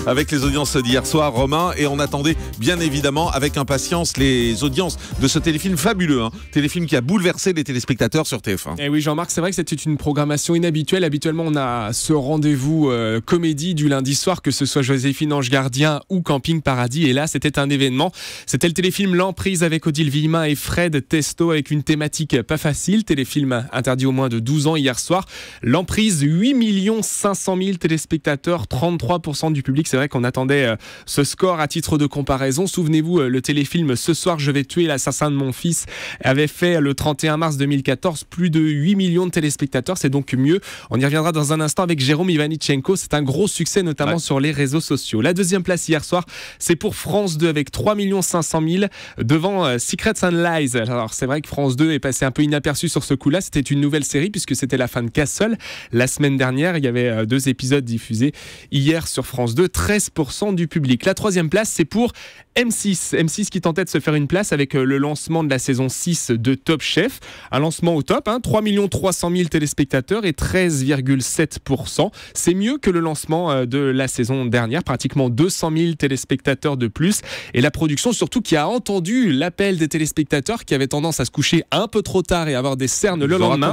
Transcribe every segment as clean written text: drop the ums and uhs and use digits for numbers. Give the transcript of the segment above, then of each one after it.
avec les audiences d'hier soir, Romain, et on attendait bien évidemment avec impatience les audiences de ce téléfilm fabuleux, téléfilm qui a bouleversé les téléspectateurs sur TF1. Et oui, Jean-Marc, c'est vrai que c'était une programmation inhabituelle. Habituellement, on a ce rendez-vous comédie du lundi soir, que ce soit Joséphine Ange Gardien ou Camping Paradis. Et là, c'était un événement. C'était le téléfilm L'Emprise avec Odile Villemain et Fred Testo, avec une thématique pas facile. Téléfilm interdit aux moins de 12 ans hier soir. L'Emprise, 8 500 000 téléspectateurs, 33% du public. C'est vrai qu'on attendait ce score à titre de comparaison. Souvenez-vous, le téléfilm Ce soir je vais tuer l'assassin de mon fils avait fait le 31 mars 2014 plus de 8 millions de téléspectateurs. C'est donc mieux. On y reviendra dans un instant avec Jérôme Ivanichenko. C'est un gros succès, notamment sur les réseaux sociaux. La deuxième place hier soir, c'est pour France 2 avec 3 500 000 devant Secrets and Lies. Alors c'est vrai que France 2 est passé un peu inaperçu sur ce coup-là. C'était une nouvelle série puisque c'était la fin de Castle. La semaine dernière, il y avait 2 épisodes diffusés hier sur France 2. 13% du public. La troisième place, c'est pour M6. M6 qui tentait de se faire une place avec le lancement de la saison 6 de Top Chef. Un lancement au top, 3 300 000 téléspectateurs et 13,7%. C'est mieux que le lancement de la saison dernière, pratiquement 200 000 téléspectateurs de plus. Et la production surtout qui a entendu l'appel des téléspectateurs qui avaient tendance à se coucher un peu trop tard et avoir des cernes le lendemain.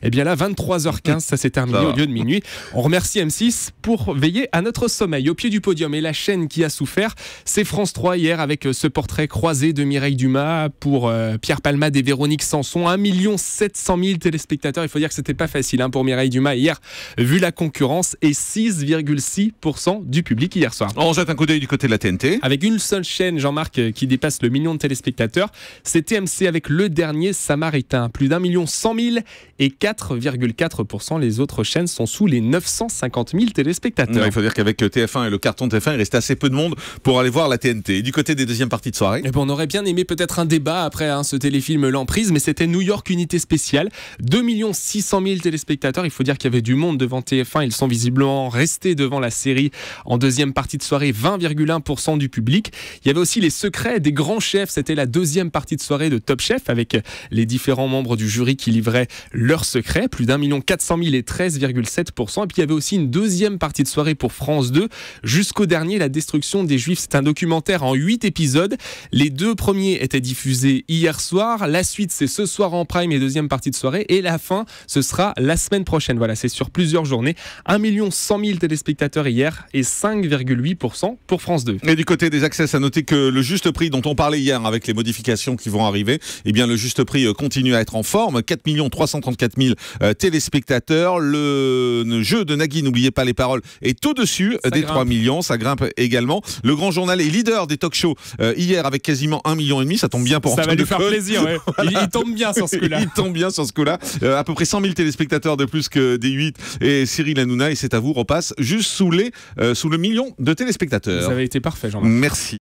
Et bien là, 23h15, ça s'est terminé au lieu de minuit. On remercie M6 pour veiller à notre sommeil. Au pied du podium, et la chaîne qui a souffert, c'est France 3 hier avec ce portrait croisé de Mireille Dumas pour Pierre Palmade et Véronique Sanson. 1 700 000 téléspectateurs. Il faut dire que c'était pas facile pour Mireille Dumas hier, vu la concurrence, et 6,6% du public hier soir. On jette un coup d'œil du côté de la TNT. Avec une seule chaîne, Jean-Marc, qui dépasse le million de téléspectateurs, c'est TMC avec Le Dernier Samaritain. Plus d'1 100 000 et 4,4%. Les autres chaînes sont sous les 950 000 téléspectateurs. Il faut dire qu'avec TF1 et le carton de TF1, il restait assez peu de monde pour aller voir la TNT. Et du côté des deuxièmes parties de soirée, on aurait bien aimé peut-être un débat après ce téléfilm L'Emprise, mais c'était New York Unité Spéciale. 2 600 000 téléspectateurs. Il faut dire qu'il y avait du monde devant TF1. Ils sont visiblement restés devant la série en deuxième partie de soirée. 20,1% du public. Il y avait aussi Les Secrets des Grands Chefs. C'était la deuxième partie de soirée de Top Chef avec les différents membres du jury qui livraient leurs secrets. Plus d'1 400 000 et 13,7%. Et puis il y avait aussi une deuxième partie de soirée pour France 2. Jusqu'au dernier, La Destruction des Juifs. C'est un documentaire en 8 épisodes. Les 2 premiers étaient diffusés hier soir. La suite, c'est ce soir en prime et deuxième partie de soirée. Et la fin, ce sera la semaine prochaine. Voilà, c'est sur plusieurs journées. 1 100 000 téléspectateurs hier et 5,8% pour France 2. Et du côté des accès, à noter que le juste prix dont on parlait hier avec les modifications qui vont arriver, eh bien le juste prix continue à être en forme. 4 334 000 téléspectateurs. Le jeu de Nagui, n'oubliez pas les paroles, est au-dessus des 3 millions. Ça grimpe également. Le Grand Journal est leader des talk-shows hier avec quasiment 1,5 million. Ça tombe bien pour ça Antoine va lui faire plaisir. Ouais. Il tombe bien sur ce coup-là. Il tombe bien sur ce coup-là. À peu près 100 000 téléspectateurs de plus que des 8 et Cyril Hanouna. Et c'est à vous, repasse juste sous le million de téléspectateurs. Ça avait été parfait, Jean-Marc. Merci.